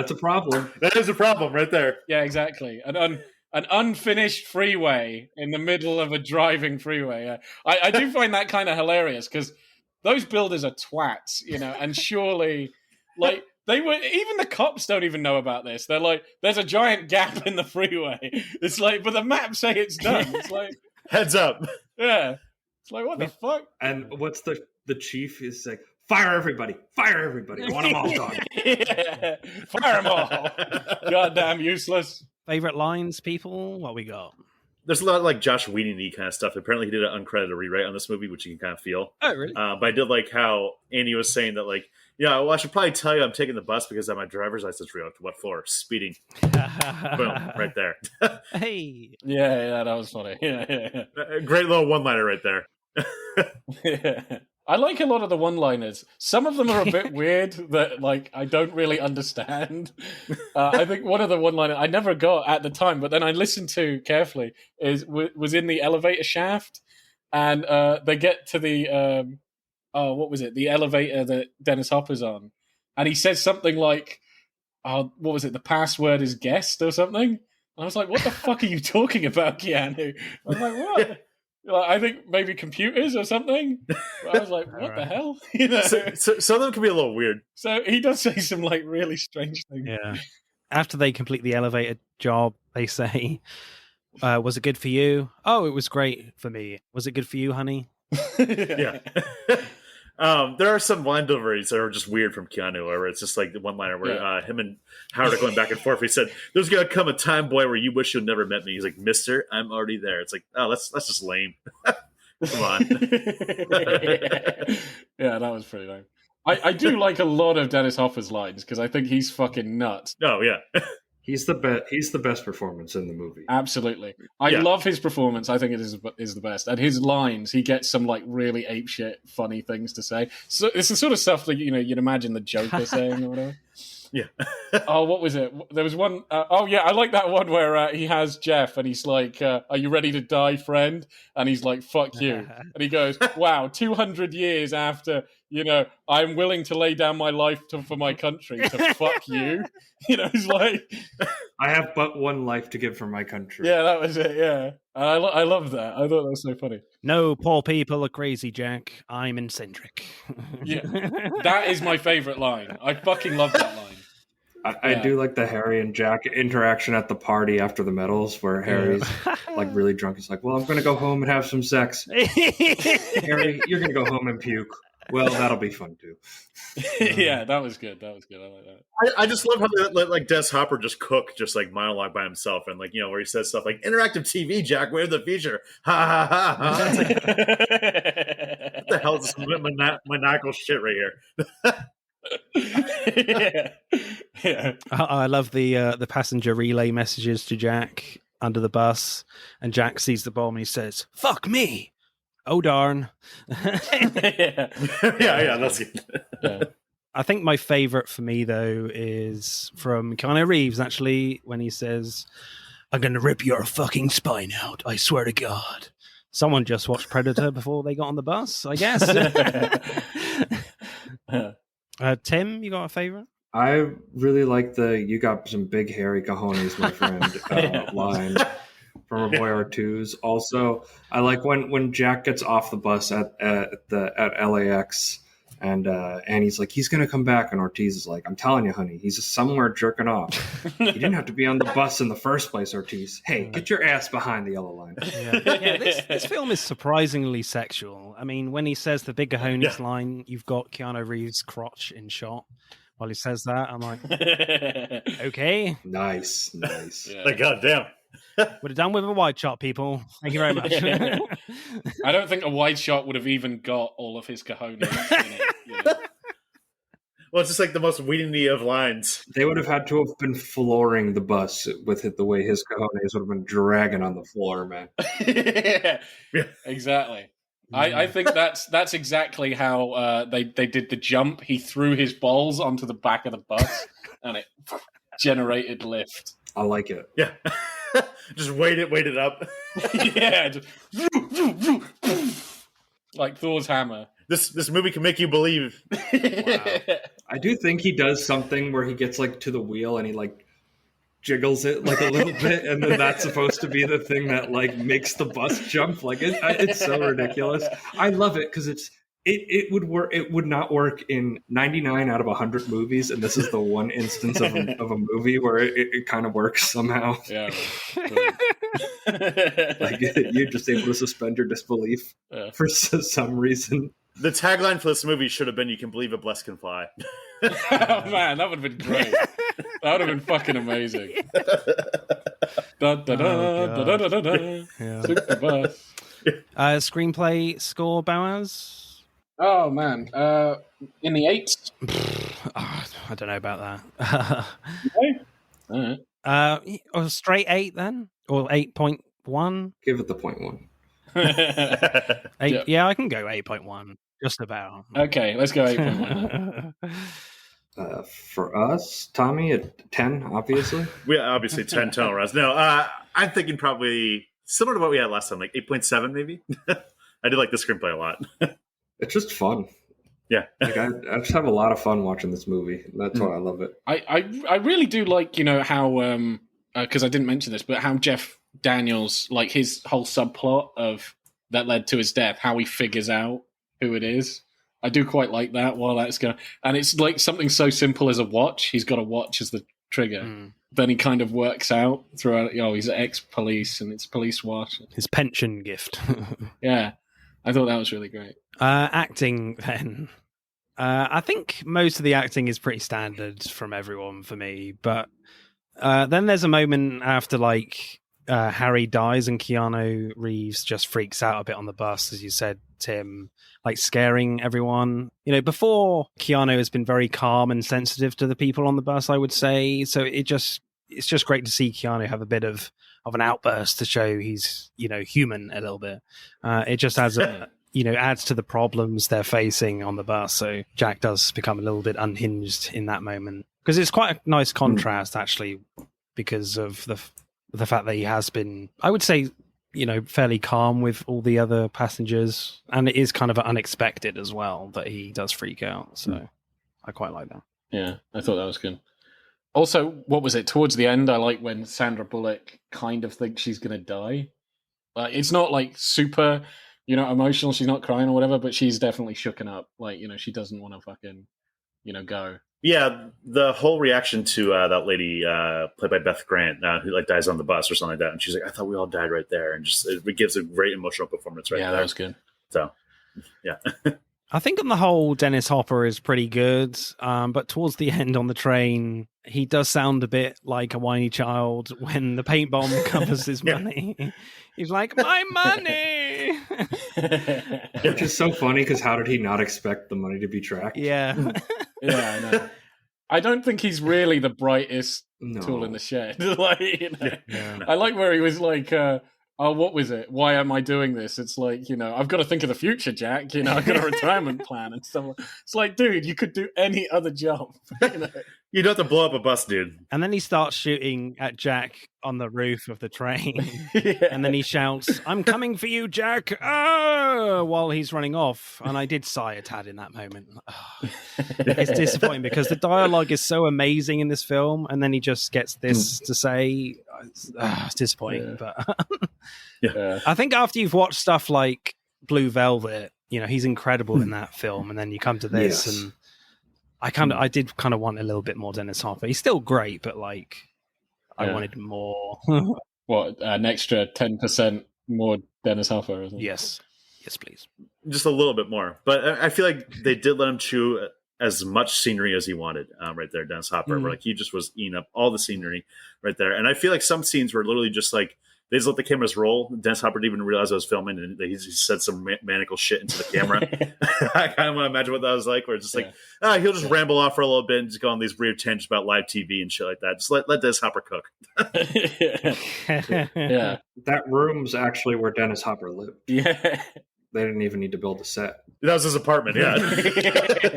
That is a problem right there. Yeah, exactly. An unfinished freeway in the middle of a driving freeway. I do find that kind of hilarious because those builders are twats, and surely, they were, even the cops don't even know about this. They're there's a giant gap in the freeway. It's but the maps say it's done. It's heads up. Yeah. It's what the fuck? And what's the chief is fire everybody. I want them all done. Yeah. Fire them all. Goddamn useless. Favorite lines, people? What we got? There's a lot of Josh Whedon-y kind of stuff. Apparently, he did an uncredited rewrite on this movie, which you can kind of feel. Oh, really? But I did like how Andy was saying that, I should probably tell you I'm taking the bus because I have my driver's license revoked. What for? Speeding. Boom, right there. Hey. Yeah, that was funny. Yeah. Great little one-liner right there. Yeah. I like a lot of the one-liners. Some of them are a bit weird that, I don't really understand. I think one of the one-liners I never got at the time, but then I listened to carefully, was in the elevator shaft, and they get to the what was it? The elevator that Dennis Hopper's on. And he says something like, what was it? The password is guest or something? And I was like, what the fuck are you talking about, Keanu? I was like, what? Like, I think maybe computers or something. But I was like, what the hell? You know? So some of them can be a little weird. So he does say some like really strange things. Yeah. After they complete the elevator job, they say, was it good for you? Oh, it was great for me. Was it good for you, honey? Yeah. There are some line deliveries that are just weird from Keanu, where it's just like the one liner where him and Howard are going back and forth. He said, "There's gonna come a time, boy, where you wish you'd never met me." He's like, "Mister, I'm already there." It's like, oh, that's just lame. Come on. Yeah, that was pretty lame. I do like a lot of Dennis Hopper's lines because I think he's fucking nuts. Oh yeah. He's the best performance in the movie. Absolutely. I love his performance. I think it is the best. And his lines, he gets some like really apeshit funny things to say. So it's the sort of stuff that you'd imagine the Joker saying or whatever. Yeah. Oh, what was it? There was one. I like that one where he has Jeff and he's like, "Are you ready to die, friend?" And he's like, "Fuck you." And he goes, "Wow, 200 years after, I'm willing to lay down my life for my country to fuck you." He's like, I have but one life to give for my country. Yeah, that was it. Yeah, and I love that. I thought that was so funny. No, poor people are crazy, Jack. I'm eccentric. Yeah, that is my favorite line. I fucking love that line. I do like the Harry and Jack interaction at the party after the medals, where Harry's like really drunk. He's like, "Well, I'm going to go home and have some sex." Harry, you're going to go home and puke. Well, that'll be fun too. Yeah, that was good. I like that. I just love how they let like Des Hopper just cook, just like monologue by himself, and like where he says stuff like "interactive TV, Jack, we're the future." Ha ha ha ha. It's like, what the hell is this maniacal shit right here? Yeah. I love the passenger relay messages to Jack under the bus, and Jack sees the bomb and he says, "Fuck me." Oh darn. yeah, that's good. Yeah. I think my favorite for me though is from Keanu Reeves, actually, when he says, "I'm gonna rip your fucking spine out, I swear to God." Someone just watched Predator before they got on the bus, I guess. Tim, you got a favorite? I really like "you got some big hairy cojones, my friend" line from A Boy or Two's. Also, I like when Jack gets off the bus at LAX and Annie's like, "He's gonna come back," and Ortiz is like, "I'm telling you, honey, he's somewhere jerking off. He didn't have to be on the bus in the first place, Ortiz. Hey, get your ass behind the yellow line." Yeah, this film is surprisingly sexual. I mean, when he says the big cojones line, you've got Keanu Reeves' crotch in shot. While he says that, I'm like, okay. Nice. Yeah. Like, goddamn. Would have done with a wide shot, people. Thank you very much. I don't think a wide shot would have even got all of his cojones in it. Well, it's just like the most weedy of lines. They would have had to have been flooring the bus with it the way his cojones would have been dragging on the floor, man. Yeah, exactly. I think that's exactly how they did the jump. He threw his balls onto the back of the bus, and it generated lift. I like it. Yeah. Just wait it up. Yeah. Just, like Thor's hammer. This movie can make you believe. Wow. I do think he does something where he gets like to the wheel and he like jiggles it like a little bit, and then that's supposed to be the thing that like makes the bus jump. Like it's so ridiculous. I love it because it would work. It would not work in 99 out of 100 movies, and this is the one instance of a movie where it kind of works somehow. Yeah, like you're just able to suspend your disbelief for some reason. The tagline for this movie should have been "You can believe a bless can fly." Oh man, that would have been great. That would have been fucking amazing. Da, da, da, da, da, da, da, da. Yeah. Super bus. Screenplay score, Boaz? Oh man, in the 8s. I don't know about that. Okay. All right. Or straight 8 then, or 8.1. Give it the 0.1. 8, yeah, I can go 8.1. Just about. Okay, let's go 8.1. For us, Tommy, at 10, obviously. We obviously 10 tonal rise. No, I'm thinking probably similar to what we had last time, like 8.7 maybe. I did like the screenplay a lot. It's just fun. Yeah. Like I just have a lot of fun watching this movie. That's why I love it. I really do like, how, because I didn't mention this, but how Jeff Daniels, like his whole subplot of that led to his death, how he figures out who it is. I do quite like that while that's going. And it's like something so simple as a watch. He's got a watch as the trigger. Then he kind of works out throughout, he's ex-police and it's a police watch. His pension gift. Yeah. I thought that was really great. Acting, then. I think most of the acting is pretty standard from everyone for me, but then there's a moment after, like, Harry dies and Keanu Reeves just freaks out a bit on the bus, as you said, Tim, like scaring everyone. Before, Keanu has been very calm and sensitive to the people on the bus, I would say. So it's just great to see Keanu have a bit of an outburst to show he's, human a little bit. It just adds adds to the problems they're facing on the bus. So Jack does become a little bit unhinged in that moment. Because it's quite a nice contrast, actually, because of the fact that he has been, I would say, fairly calm with all the other passengers. And it is kind of unexpected as well that he does freak out. So I quite like that. Yeah, I thought that was good. Also, what was it? Towards the end, I like when Sandra Bullock kind of thinks she's going to die. It's not like super, emotional. She's not crying or whatever, but she's definitely shooken up. Like, she doesn't want to fucking, go. Yeah, the whole reaction to that lady played by Beth Grant, who like dies on the bus or something like that, and she's like, "I thought we all died right there," and just it gives a great emotional performance right there. Yeah, that was good. So, yeah. I think on the whole, Dennis Hopper is pretty good, but towards the end on the train, he does sound a bit like a whiny child when the paint bomb covers his money. He's like, "My money!" Which is so funny, because how did he not expect the money to be tracked? Yeah. Yeah, I know. I don't think he's really the brightest tool in the shed. I like where he was like, what was it? Why am I doing this? It's like, I've got to think of the future, Jack. I've got a retirement plan and stuff. It's like, dude, you could do any other job. You don't have to blow up a bus, dude. And then he starts shooting at Jack on the roof of the train. And then he shouts, "I'm coming for you, Jack!" While he's running off. And I did sigh a tad in that moment. It's disappointing because the dialogue is so amazing in this film. And then he just gets this to say. It's disappointing. Yeah. But I think after you've watched stuff like Blue Velvet, he's incredible in that film. And then you come to this and I did kind of want a little bit more Dennis Hopper. He's still great, but like I wanted more. What, an extra 10% more Dennis Hopper? Isn't it? Yes, please. Just a little bit more, but I feel like they did let him chew as much scenery as he wanted. Right there, Dennis Hopper, where like he just was eating up all the scenery right there. And I feel like some scenes were literally just like they just let the cameras roll. Dennis Hopper didn't even realize I was filming, and he said some maniacal shit into the camera. I kind of want to imagine what that was like, where it's just like, he'll just ramble off for a little bit and just go on these weird tangents about live TV and shit like that. Just let Dennis Hopper cook. Yeah. That room's actually where Dennis Hopper lived. Yeah. They didn't even need to build a set. That was his apartment, yeah.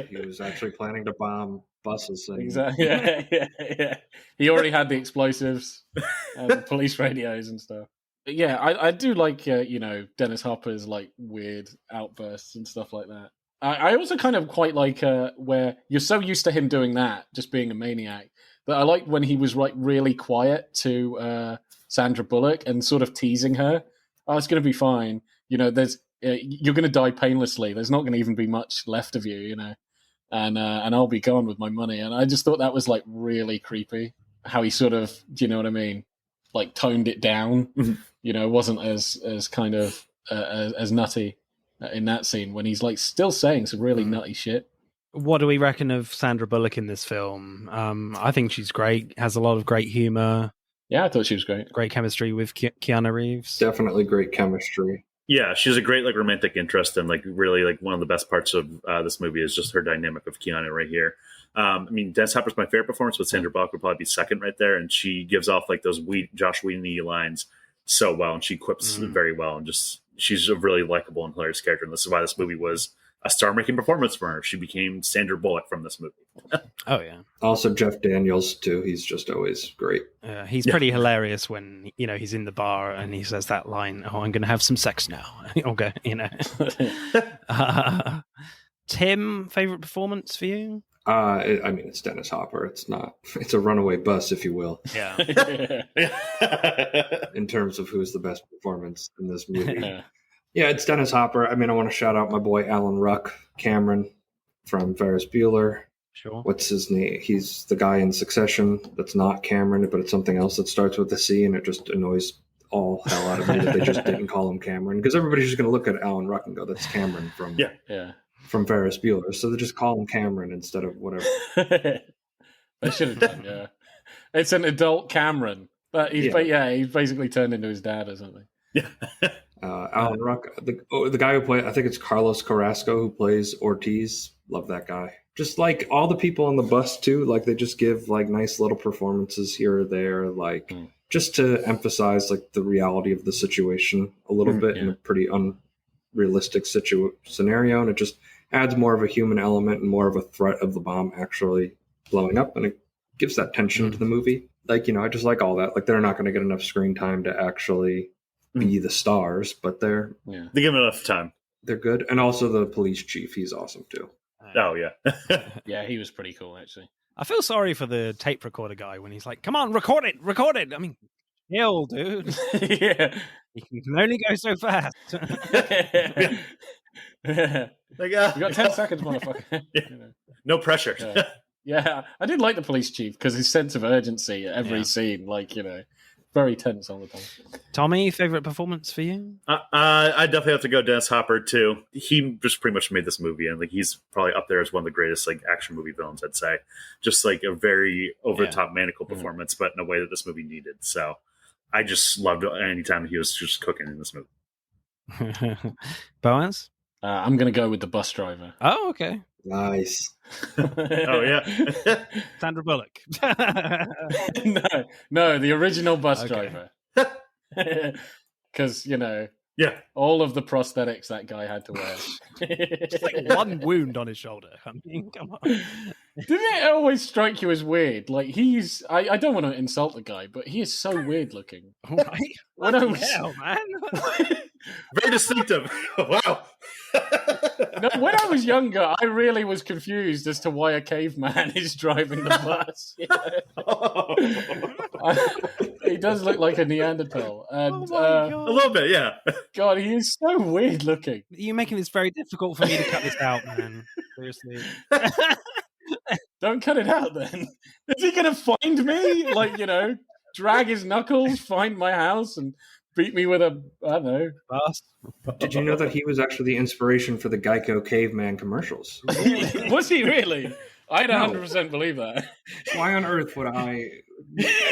He was actually planning to bomb buses. And... Exactly. Yeah. He already had the explosives and police radios and stuff. But yeah, I do like, Dennis Hopper's like weird outbursts and stuff like that. I also kind of quite like where you're so used to him doing that, just being a maniac, that I liked when he was like really quiet to Sandra Bullock and sort of teasing her. Oh, it's going to be fine. You're going to die painlessly. There's not going to even be much left of you, and I'll be gone with my money. And I just thought that was like really creepy. How he sort of, do you know what I mean? Like toned it down. Wasn't as kind of as nutty in that scene when he's like still saying some really nutty shit. What do we reckon of Sandra Bullock in this film? I think she's great. Has a lot of great humor. Yeah, I thought she was great. Great chemistry with Keanu Reeves. Definitely great chemistry. Yeah, she's a great like romantic interest, and like really like one of the best parts of this movie is just her dynamic with Keanu right here. Dennis Hopper's my favorite performance, but Sandra Bullock would probably be second right there, and she gives off like those Josh Whedon-y lines so well, and she quips very well, and just she's a really likable and hilarious character, and this is why this movie was a star-making performance for her. She became Sandra Bullock from this movie. Oh yeah. Also Jeff Daniels too. He's just always great. He's pretty hilarious when he's in the bar and he says that line, "Oh, I'm going to have some sex now." Okay, Tim, favorite performance for you? I mean, it's Dennis Hopper. It's a runaway bus, if you will. Yeah. In terms of who's the best performance in this movie. Yeah, it's Dennis Hopper. I mean, I want to shout out my boy Alan Ruck, Cameron from Ferris Bueller. Sure. What's his name? He's the guy in Succession that's not Cameron, but it's something else that starts with a C, and it just annoys all hell out of me that they just didn't call him Cameron, because everybody's just going to look at Alan Ruck and go, that's Cameron from Ferris Bueller. So they just call him Cameron instead of whatever. They should have done, yeah. It's an adult Cameron. But he's basically turned into his dad or something. Yeah. Alan Ruck, the guy who plays, I think it's Carlos Carrasco who plays Ortiz. Love that guy. Just like all the people on the bus too, like they just give like nice little performances here or there, like just to emphasize like the reality of the situation a little bit in a pretty unrealistic scenario, and it just adds more of a human element and more of a threat of the bomb actually blowing up, and it gives that tension to the movie. Like, I just like all that. Like, they're not going to get enough screen time to actually be the stars, but they give them enough time. They're good. And also the police chief, he's awesome too. Oh, yeah. Yeah, he was pretty cool, actually. I feel sorry for the tape recorder guy when he's like, come on, record it. I mean, chill, dude. Yeah. You can only go so fast. You got 10 seconds, motherfucker. No pressure. Yeah, I did like the police chief because his sense of urgency at every scene, like, very tense all the time. Tommy, favorite performance for you? I definitely have to go Dennis Hopper too. He just pretty much made this movie, and like he's probably up there as one of the greatest like action movie villains, I'd say. Just like a very over the top maniacal performance, but in a way that this movie needed. So I just loved it anytime he was just cooking in this movie. Boaz? I'm going to go with the bus driver. Oh, okay. Nice. Oh, yeah. Sandra Bullock. No, the original bus driver. Because, all of the prosthetics that guy had to wear. Just like one wound on his shoulder. I mean, come on. Didn't it always strike you as weird? Like, I don't want to insult the guy, but he is so weird looking. Right? What the hell, man? Very distinctive. Wow. No, when I was younger, I really was confused as to why a caveman is driving the bus. He does look like a Neanderthal. And, God. A little bit, yeah. God, he is so weird looking. You're making this very difficult for me to cut this out, man. Seriously. Don't cut it out, then. Is he going to find me? Like, drag his knuckles, find my house, and beat me with a, I don't know, bus. Did you know that he was actually the inspiration for the Geico caveman commercials? Was he really? I'd 100% believe that. Why on earth would I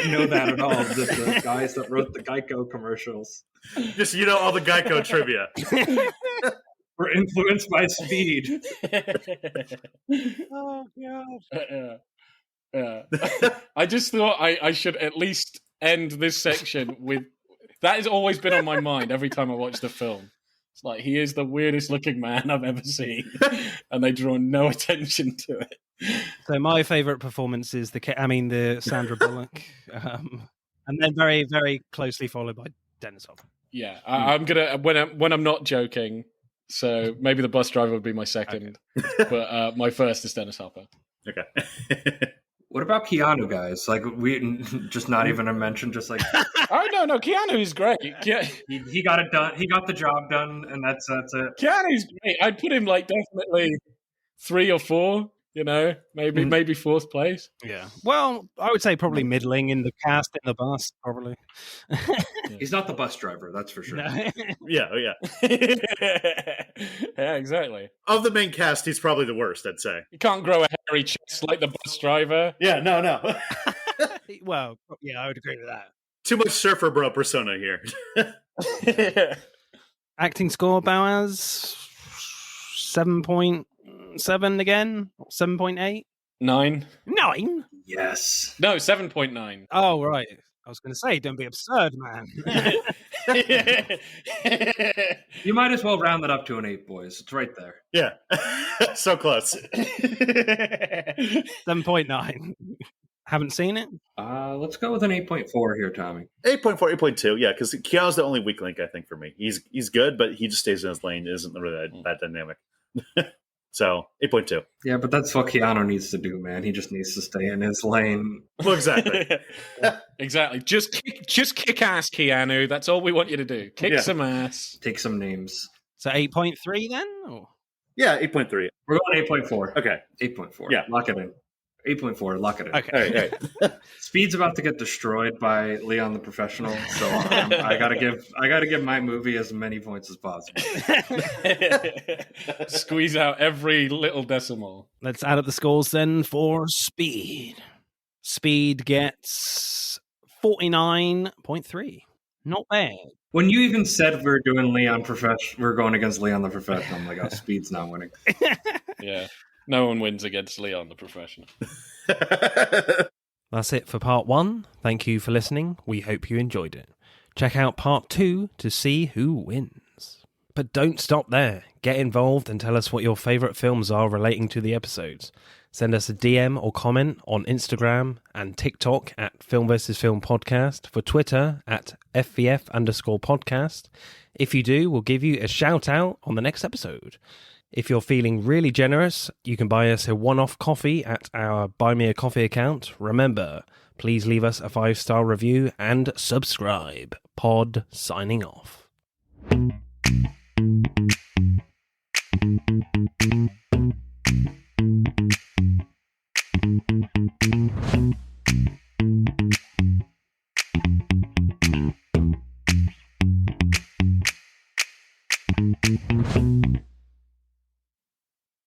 know that at all? Just the guys that wrote the Geico commercials. Just, all the Geico trivia. Were influenced by speed. Oh, God. Yeah. I just thought I should at least end this section with... That has always been on my mind every time I watch the film. It's like, he is the weirdest looking man I've ever seen. And they draw no attention to it. So my favourite performance is the Sandra Bullock. And then very, very closely followed by Dennis Hopper. Yeah, I'm going to... When I'm not joking, so maybe the bus driver would be my second. Okay. But my first is Dennis Hopper. Okay. What about Keanu, guys? Like, we just not even a mention, just like... Oh, no, Keanu is great. He got it done. He got the job done, and that's it. Keanu's great. I'd put him, definitely 3 or 4, maybe 4th place. Yeah. Well, I would say probably middling in the cast in the bus, probably. He's not the bus driver, that's for sure. No. Yeah. Yeah, exactly. Of the main cast, he's probably the worst, I'd say. You can't grow a hairy chest like the bus driver. Yeah, no. Well, yeah, I would agree with that. Too much surfer bro persona here. Acting score, Boaz? 7.7 again? 7.8? 9. 9? Yes. No, 7.9. Oh, right. I was going to say, don't be absurd, man. You might as well round it up to an 8, boys. It's right there. Yeah. So close. 7.9. Haven't seen it? Let's go with an 8.4 here, Tommy. 8.4, 8.2, yeah, because Keanu's the only weak link, I think, for me. He's good, but he just stays in his lane. It isn't really that dynamic. So 8.2. Yeah, but that's what Keanu needs to do, man. He just needs to stay in his lane. Well, exactly. Exactly. Just kick ass, Keanu. That's all we want you to do. Kick some ass. Take some names. So 8.3 then? Or? Yeah, 8.3. We're going 8.4. Okay. 8.4. Yeah. Lock it in. 8.4. Lock it in. Okay. All right. Speed's about to get destroyed by Leon the Professional, so I gotta give my movie as many points as possible. Squeeze out every little decimal. Let's add up the scores then for Speed. Speed gets 49.3. Not bad. When you even said we're going against Leon the Professional, I'm like, oh, Speed's not winning. Yeah. No one wins against Leon the Professional. That's it for part 1. Thank you for listening. We hope you enjoyed it. Check out part 2 to see who wins. But don't stop there. Get involved and tell us what your favourite films are relating to the episodes. Send us a DM or comment on Instagram and TikTok at Film vs. Film Podcast, for Twitter at FVF_podcast. If you do, we'll give you a shout out on the next episode. If you're feeling really generous, you can buy us a one-off coffee at our Buy Me a Coffee account. Remember, please leave us a 5-star review and subscribe. Pod signing off.